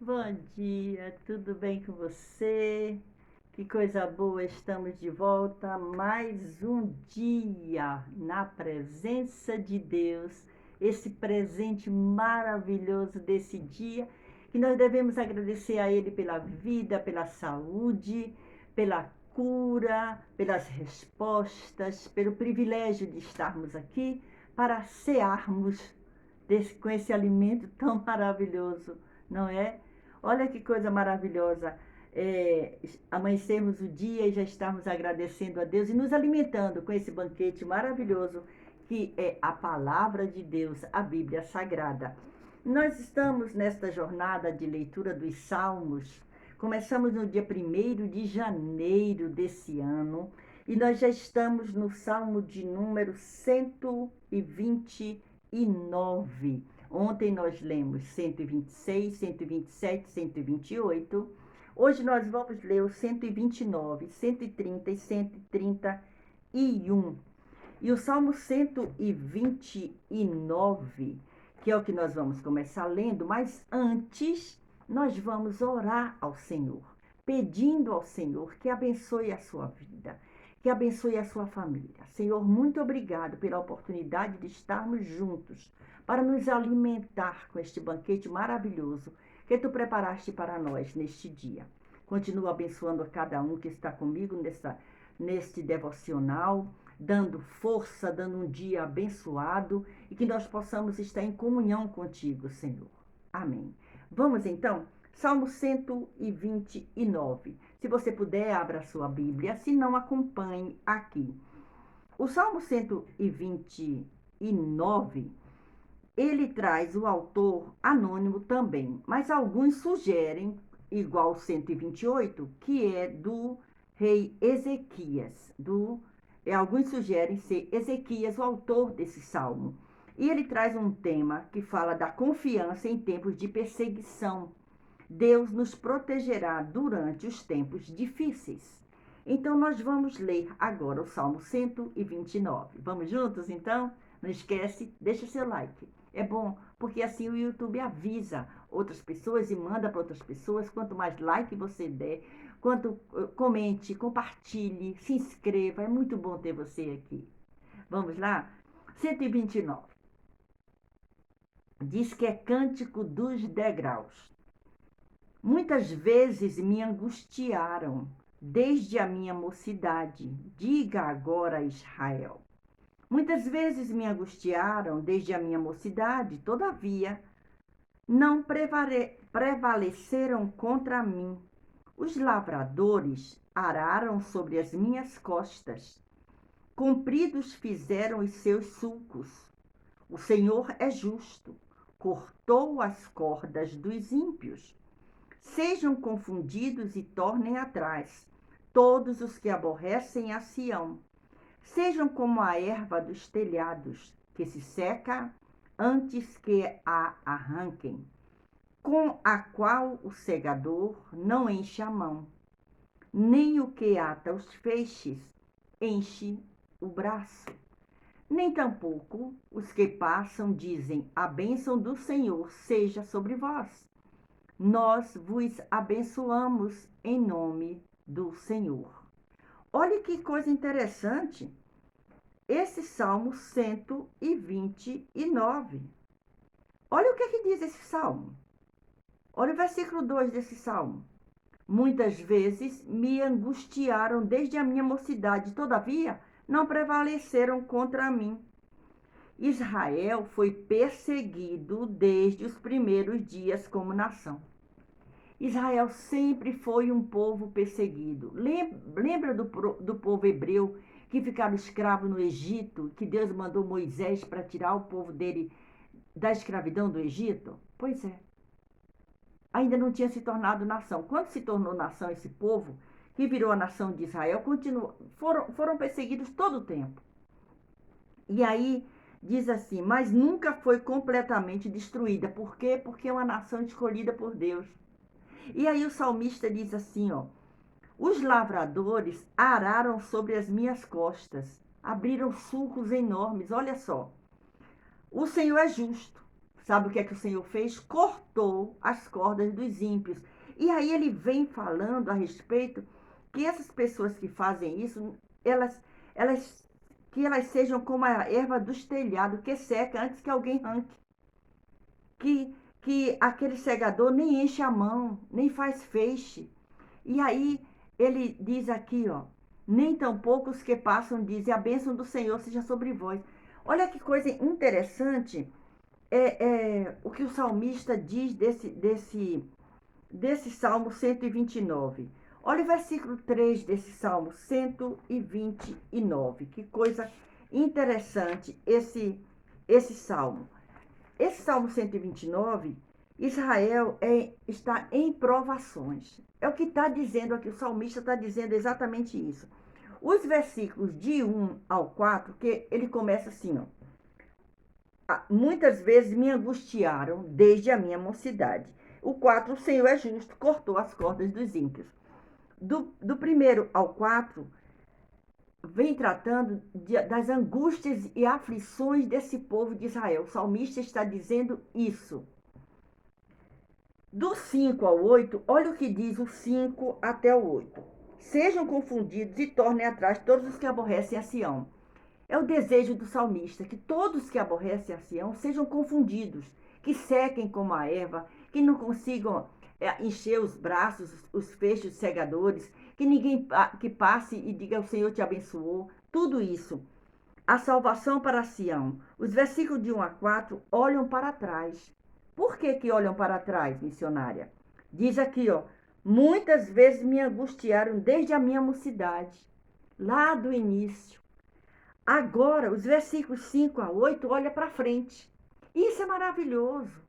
Bom dia, tudo bem com você? Que coisa boa, estamos de volta. Mais um dia na presença de Deus, esse presente maravilhoso desse dia, que nós devemos agradecer a Ele pela vida, pela saúde, pela cura, pelas respostas, pelo privilégio de estarmos aqui para cearmos com esse alimento tão maravilhoso, não é? Olha que coisa maravilhosa. Amanhecermos o dia e já estarmos agradecendo a Deus e nos alimentando com esse banquete maravilhoso que é a palavra de Deus, a Bíblia Sagrada. Nós estamos nesta jornada de leitura dos Salmos. Começamos no dia 1º de janeiro desse ano e nós já estamos no Salmo de número 129. Ontem nós lemos 126, 127, 128. Hoje nós vamos ler o 129, 130 e 131. E o Salmo 129, que é o que nós vamos começar lendo, mas antes nós vamos orar ao Senhor, pedindo ao Senhor que abençoe a sua vida, que abençoe a sua família. Senhor, muito obrigado pela oportunidade de estarmos juntos para nos alimentar com este banquete maravilhoso que tu preparaste para nós neste dia. Continua abençoando a cada um que está comigo neste devocional, dando força, dando um dia abençoado e que nós possamos estar em comunhão contigo, Senhor. Amém. Vamos então, Salmo 129. Se você puder, abra sua Bíblia, se não, acompanhe aqui. O Salmo 129, ele traz o autor anônimo também, mas alguns sugerem, igual 128, que é do rei Ezequias, alguns sugerem ser Ezequias o autor desse salmo. E ele traz um tema que fala da confiança em tempos de perseguição. Deus nos protegerá durante os tempos difíceis. Então, nós vamos ler agora o Salmo 129. Vamos juntos, então? Não esquece, deixa o seu like. É bom, porque assim o YouTube avisa outras pessoas e manda para outras pessoas. Quanto mais like você der, quanto comente, compartilhe, se inscreva. É muito bom ter você aqui. Vamos lá? 129. Diz que é cântico dos degraus. Muitas vezes me angustiaram desde a minha mocidade. Diga agora, Israel. Muitas vezes me angustiaram desde a minha mocidade, todavia não prevaleceram contra mim. Os lavradores araram sobre as minhas costas. Compridos fizeram os seus sulcos. O Senhor é justo, cortou as cordas dos ímpios. Sejam confundidos e tornem atrás todos os que aborrecem a Sião. Sejam como a erva dos telhados, que se seca antes que a arranquem, com a qual o segador não enche a mão, nem o que ata os feixes enche o braço. Nem tampouco os que passam dizem: a bênção do Senhor seja sobre vós. Nós vos abençoamos em nome do Senhor. Olha que coisa interessante, esse Salmo 129. Olha o que diz esse Salmo. Olha o versículo 2 desse Salmo. Muitas vezes me angustiaram desde a minha mocidade, todavia não prevaleceram contra mim. Israel foi perseguido desde os primeiros dias como nação. Israel sempre foi um povo perseguido. Lembra do povo hebreu que ficaram escravos no Egito, que Deus mandou Moisés para tirar o povo dele da escravidão do Egito? Pois é. Ainda não tinha se tornado nação. Quando se tornou nação esse povo, que virou a nação de Israel, foram perseguidos todo o tempo. E aí diz assim, mas nunca foi completamente destruída. Por quê? Porque é uma nação escolhida por Deus. E aí o salmista diz assim, ó: os lavradores araram sobre as minhas costas, abriram sulcos enormes. Olha só, o Senhor é justo, sabe o que o Senhor fez? Cortou as cordas dos ímpios. E aí ele vem falando a respeito que essas pessoas que fazem isso, elas que elas sejam como a erva dos telhados, que seca antes que alguém arranque. Que aquele segador nem enche a mão, nem faz feixe. E aí ele diz aqui, ó, nem tampouco os que passam dizem, a bênção do Senhor seja sobre vós. Olha que coisa interessante o que o salmista diz desse Salmo 129. Olha o versículo 3 desse Salmo 129. Que coisa interessante esse Salmo. Esse Salmo 129, Israel está em provações. É o que está dizendo aqui, o salmista está dizendo exatamente isso. Os versículos de 1 ao 4, que ele começa assim, ó. Muitas vezes me angustiaram desde a minha mocidade. O 4, o Senhor é justo, cortou as cordas dos ímpios. Do primeiro ao 4, vem tratando das angústias e aflições desse povo de Israel. O salmista está dizendo isso. Do 5 ao 8, olha o que diz o 5 até o 8. Sejam confundidos e tornem atrás todos os que aborrecem a Sião. É o desejo do salmista, que todos que aborrecem a Sião sejam confundidos, que sequem como a erva, que não consigam encher os braços, os feixes segadores, que ninguém que passe e diga o Senhor te abençoou. Tudo isso. A salvação para Sião. Os versículos de 1 a 4 olham para trás. Por que olham para trás, missionária? Diz aqui, ó, muitas vezes me angustiaram desde a minha mocidade, lá do início. Agora, os versículos 5 a 8, olha para frente. Isso é maravilhoso.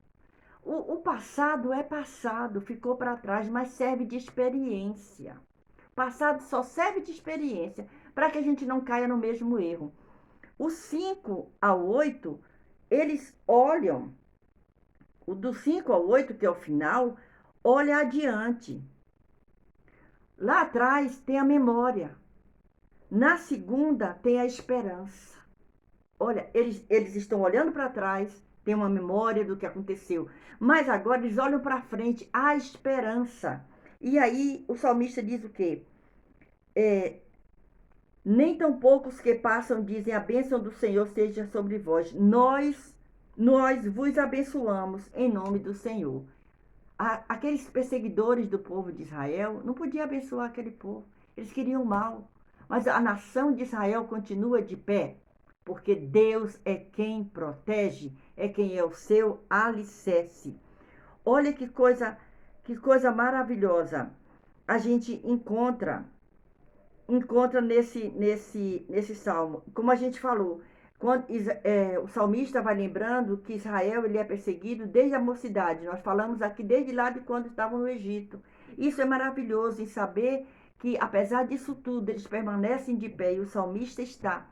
O passado é passado, ficou para trás, mas serve de experiência. Passado só serve de experiência, para que a gente não caia no mesmo erro. Os 5 a 8, eles olham, o do 5 ao 8, que é o final, olha adiante. Lá atrás tem a memória. Na segunda tem a esperança. Olha, eles estão olhando para trás, tem uma memória do que aconteceu. Mas agora eles olham para frente, a esperança. E aí o salmista diz o quê? Nem tão poucos que passam dizem, a bênção do Senhor seja sobre vós. Nós vos abençoamos em nome do Senhor. Aqueles perseguidores do povo de Israel não podiam abençoar aquele povo. Eles queriam mal. Mas a nação de Israel continua de pé, porque Deus é quem protege, é quem é o seu alicerce. Olha que coisa maravilhosa a gente encontra nesse salmo. Como a gente falou, quando o salmista vai lembrando que Israel ele é perseguido desde a mocidade. Nós falamos aqui desde lá de quando estavam no Egito. Isso é maravilhoso em saber que, apesar disso tudo, eles permanecem de pé e o salmista está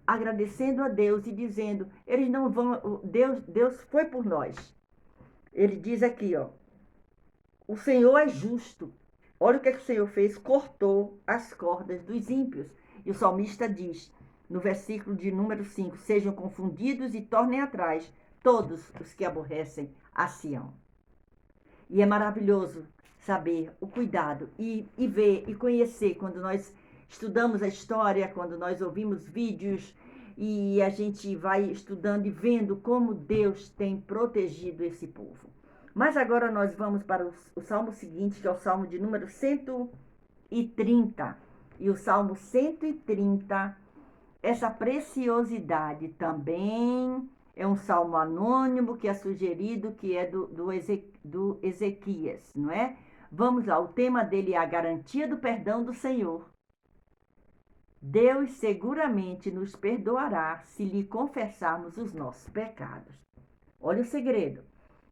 agradecendo a Deus e dizendo, eles não vão, Deus foi por nós. Ele diz aqui, ó, o Senhor é justo. Olha o que o Senhor fez, cortou as cordas dos ímpios. E o salmista diz, no versículo de número 5, sejam confundidos e tornem atrás todos os que aborrecem a Sião. E é maravilhoso saber o cuidado e ver e conhecer quando nós estudamos a história, quando nós ouvimos vídeos e a gente vai estudando e vendo como Deus tem protegido esse povo. Mas agora nós vamos para o salmo seguinte, que é o salmo de número 130. E o salmo 130, essa preciosidade também é um salmo anônimo que é sugerido, que é do Ezequias, não é? Vamos lá, o tema dele é a garantia do perdão do Senhor. Deus seguramente nos perdoará se lhe confessarmos os nossos pecados. Olha o segredo.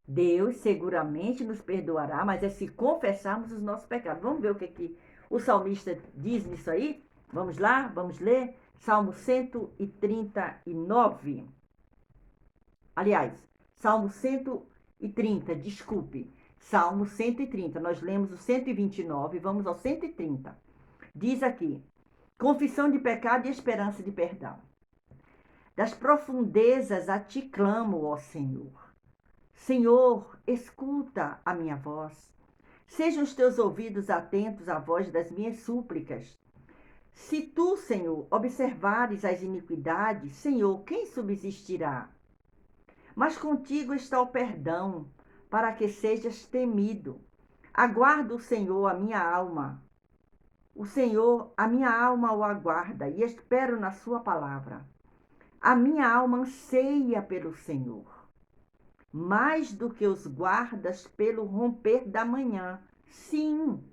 Deus seguramente nos perdoará, mas é se confessarmos os nossos pecados. Vamos ver o que o salmista diz nisso aí? Vamos lá, vamos ler? Salmo 139. Aliás, Salmo 130, desculpe. Salmo 130, nós lemos o 129, vamos ao 130. Diz aqui, confissão de pecado e esperança de perdão. Das profundezas a ti clamo, ó Senhor. Senhor, escuta a minha voz. Sejam os teus ouvidos atentos à voz das minhas súplicas. Se tu, Senhor, observares as iniquidades, Senhor, quem subsistirá? Mas contigo está o perdão, para que sejas temido. Aguardo o Senhor, a minha alma. O Senhor, a minha alma o aguarda e espero na sua palavra. A minha alma anseia pelo Senhor, mais do que os guardas pelo romper da manhã. Sim,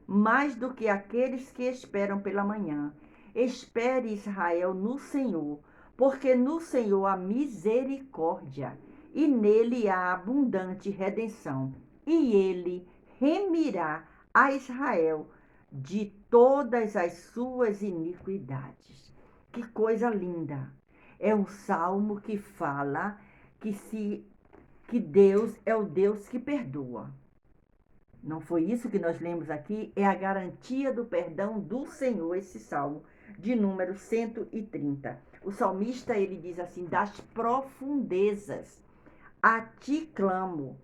mais do que aqueles que esperam pela manhã. Espere, Israel, no Senhor, porque no Senhor há misericórdia e nele há abundante redenção. E ele remirá a Israel de todas as suas iniquidades. Que coisa linda! É um salmo que fala que Deus é o Deus que perdoa. Não foi isso que nós lemos aqui? É a garantia do perdão do Senhor, esse salmo de número 130. O salmista, ele diz assim: das profundezas a ti clamo.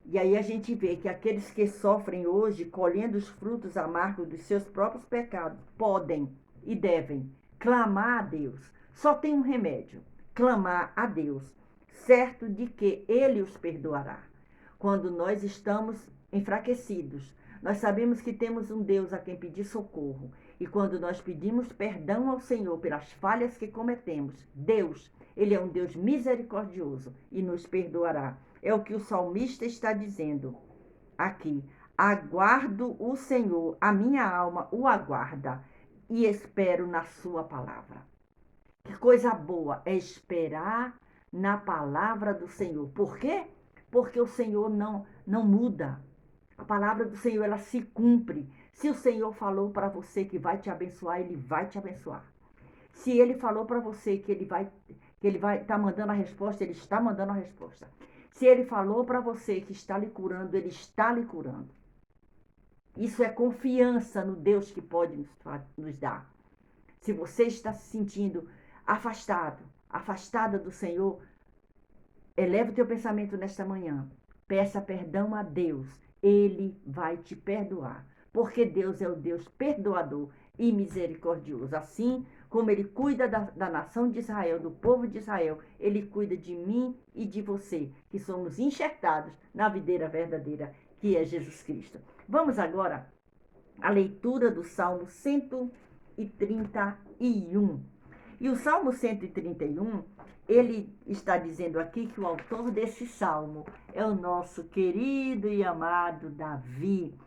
E aí a gente vê que aqueles que sofrem hoje, colhendo os frutos amargos dos seus próprios pecados, podem e devem clamar a Deus. Só tem um remédio: clamar a Deus, certo de que Ele os perdoará. Quando nós estamos enfraquecidos, nós sabemos que temos um Deus a quem pedir socorro. E quando nós pedimos perdão ao Senhor pelas falhas que cometemos, Deus, Ele é um Deus misericordioso e nos perdoará. É o que o salmista está dizendo aqui. Aguardo o Senhor, a minha alma o aguarda e espero na sua palavra. Que coisa boa é esperar na palavra do Senhor. Por quê? Porque o Senhor não muda. A palavra do Senhor, ela se cumpre. Se o Senhor falou para você que vai te abençoar, Ele vai te abençoar. Se Ele falou para você que Ele vai estar mandando a resposta, Ele está mandando a resposta. Se Ele falou para você que está lhe curando, Ele está lhe curando. Isso é confiança no Deus que pode nos dar. Se você está se sentindo afastado, afastada do Senhor, eleva o teu pensamento nesta manhã. Peça perdão a Deus. Ele vai te perdoar. Porque Deus é o Deus perdoador e misericordioso. Assim como Ele cuida da nação de Israel, do povo de Israel, Ele cuida de mim e de você, que somos enxertados na videira verdadeira, que é Jesus Cristo. Vamos agora à leitura do Salmo 131. E o Salmo 131, ele está dizendo aqui que o autor desse salmo é o nosso querido e amado Davi.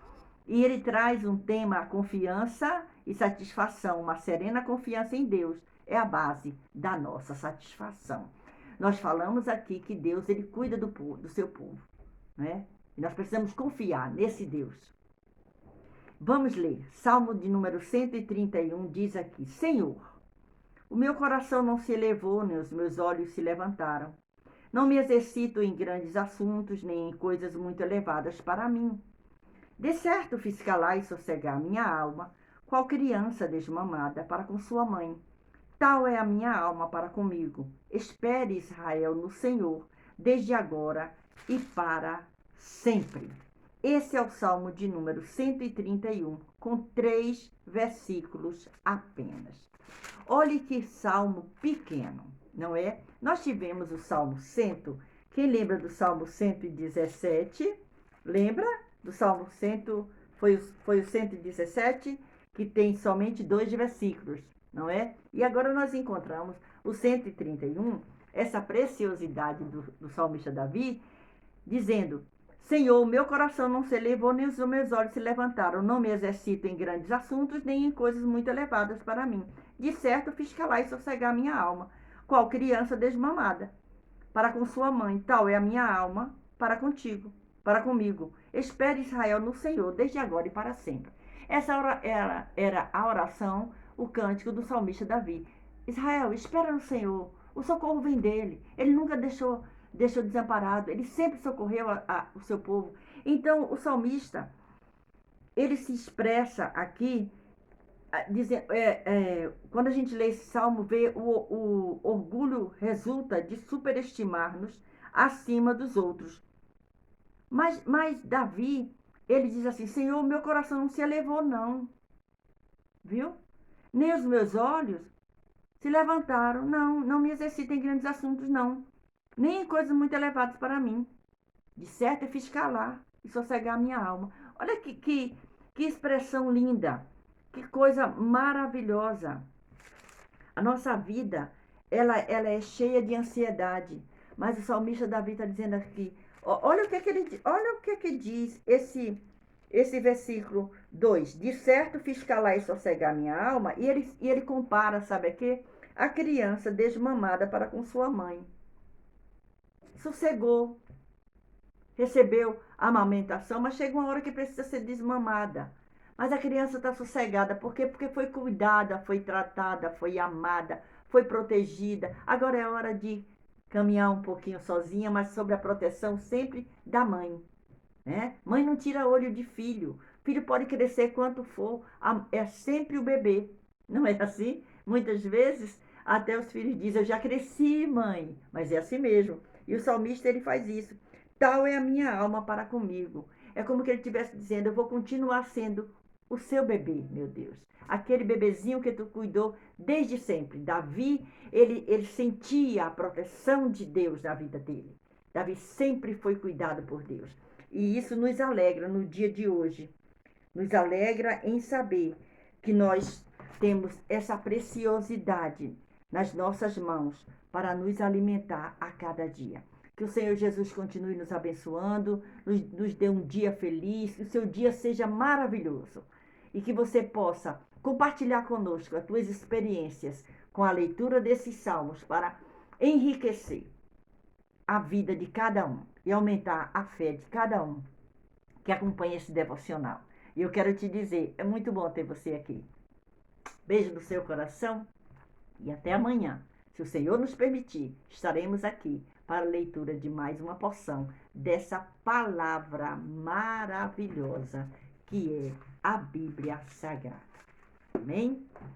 E ele traz um tema, a confiança e satisfação. Uma serena confiança em Deus é a base da nossa satisfação. Nós falamos aqui que Deus, ele cuida do seu povo, né? E nós precisamos confiar nesse Deus. Vamos ler. Salmo de número 131 diz aqui: Senhor, o meu coração não se elevou, nem os meus olhos se levantaram. Não me exercito em grandes assuntos, nem em coisas muito elevadas para mim. De certo fiz calar e sossegar minha alma, qual criança desmamada para com sua mãe. Tal é a minha alma para comigo. Espere, Israel, no Senhor, desde agora e para sempre. Esse é o Salmo de número 131, com 3 versículos apenas. Olhe que salmo pequeno, não é? Nós tivemos o Salmo 100. Quem lembra do Salmo 117? Lembra? Do Salmo 100, foi o 117, que tem somente 2 versículos, não é? E agora nós encontramos o 131, essa preciosidade do salmista Davi, dizendo: Senhor, meu coração não se elevou, nem os meus olhos se levantaram. Não me exercito em grandes assuntos, nem em coisas muito elevadas para mim. De certo, fiz calar e sossegar minha alma, qual criança desmamada, para com sua mãe. Tal é a minha alma para contigo, para comigo. Espere, Israel, no Senhor, desde agora e para sempre. Essa era a oração, o cântico do salmista Davi. Israel, espera no Senhor, o socorro vem dele. Ele nunca deixou desamparado, ele sempre socorreu o seu povo. Então, o salmista, ele se expressa aqui, dizendo, quando a gente lê esse salmo, vê o orgulho resulta de superestimar-nos acima dos outros. Mas Davi, ele diz assim: Senhor, meu coração não se elevou, não. Viu? Nem os meus olhos se levantaram. Não me exercito em grandes assuntos, não. Nem em coisas muito elevadas para mim. De certo, eu fiz calar e sossegar a minha alma. Olha que expressão linda. Que coisa maravilhosa. A nossa vida, ela é cheia de ansiedade. Mas o salmista Davi está dizendo aqui, olha olha o que diz esse versículo 2. De certo fiz calar e sossegar minha alma. E ele compara, sabe a quê? A criança desmamada para com sua mãe. Sossegou, recebeu a amamentação, mas chega uma hora que precisa ser desmamada. Mas a criança está sossegada. Por quê? Porque foi cuidada, foi tratada, foi amada, foi protegida. Agora é hora de caminhar um pouquinho sozinha, mas sob a proteção sempre da mãe. Né? Mãe não tira olho de filho. Filho pode crescer quanto for, é sempre o bebê. Não é assim? Muitas vezes até os filhos dizem: eu já cresci, mãe. Mas é assim mesmo. E o salmista, ele faz isso. Tal é a minha alma para comigo. É como que ele estivesse dizendo: eu vou continuar sendo o seu bebê, meu Deus. Aquele bebezinho que tu cuidou desde sempre. Davi, ele sentia a proteção de Deus na vida dele. Davi sempre foi cuidado por Deus. E isso nos alegra no dia de hoje. Nos alegra em saber que nós temos essa preciosidade nas nossas mãos para nos alimentar a cada dia. Que o Senhor Jesus continue nos abençoando, nos dê um dia feliz, que o seu dia seja maravilhoso e que você possa compartilhar conosco as tuas experiências com a leitura desses salmos para enriquecer a vida de cada um e aumentar a fé de cada um que acompanha esse devocional. E eu quero te dizer, é muito bom ter você aqui. Beijo no seu coração e até amanhã. Se o Senhor nos permitir, estaremos aqui para a leitura de mais uma porção dessa palavra maravilhosa que é a Bíblia Sagrada. Amém?